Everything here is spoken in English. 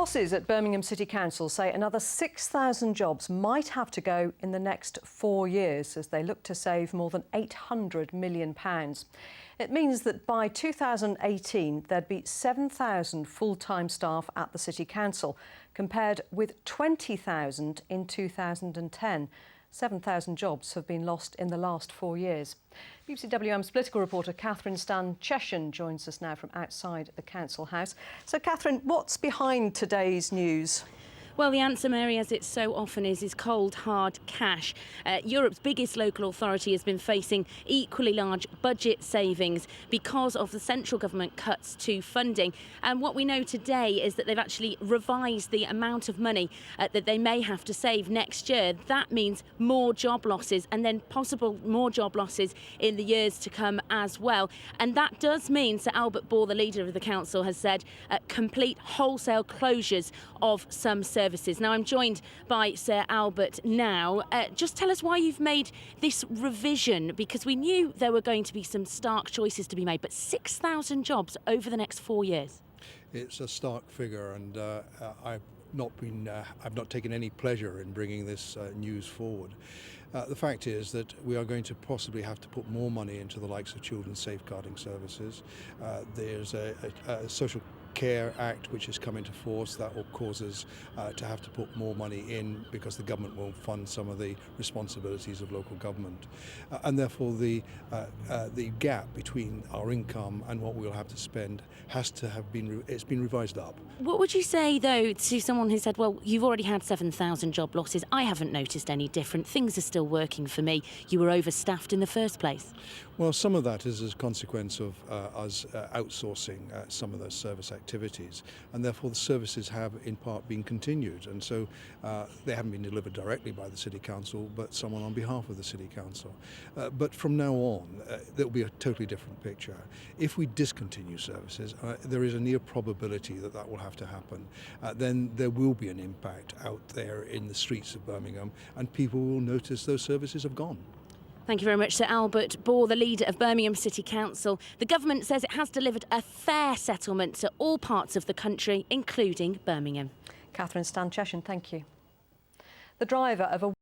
Bosses at Birmingham City Council say another 6,000 jobs might have to go in the next 4 years as they look to save more than £800 million. It means that by 2018 there'd be 7,000 full-time staff at the City Council, compared with 20,000 in 2010. 7,000 jobs have been lost in the last 4 years. BBC WM's political reporter Catherine Stan-Cheshin joins us now from outside the Council House. So, Catherine, what's behind today's news? Well, the answer, Mary, as it so often is cold, hard cash. Europe's biggest local authority has been facing equally large budget savings because of the central government cuts to funding. And what we know today is that they've actually revised the amount of money that they may have to save next year. That means more job losses and then possible more job losses in the years to come as well. And that does mean Sir Albert Bohr, the leader of the council, has said complete wholesale closures of some services. Now, I'm joined by Sir Albert now. Just tell us why you've made this revision, because we knew there were going to be some stark choices to be made, but 6,000 jobs over the next 4 years. It's a stark figure, and I've not taken any pleasure in bringing this news forward. The fact is that we are going to possibly have to put more money into the likes of children's safeguarding services. There's a social Care Act which has come into force that will cause us to have to put more money in because the government won't fund some of the responsibilities of local government, and therefore the gap between our income and what we'll have to spend has to have been revised up. What would you say though to someone who said, well, you've already had 7,000 job losses, I haven't noticed any different, things are still working for me, you were overstaffed in the first place? Well, some of that is as a consequence of us outsourcing some of those service activities, and therefore the services have in part been continued, and so they haven't been delivered directly by the City Council but someone on behalf of the City Council. But from now on there will be a totally different picture. If we discontinue services, there is a near probability that that will have to happen. Then there will be an impact out there in the streets of Birmingham, and people will notice those services have gone. Thank you very much, Sir Albert Bohr, the leader of Birmingham City Council. The government says it has delivered a fair settlement to all parts of the country, including Birmingham. Catherine Stan-Cheshin, thank you. The driver of a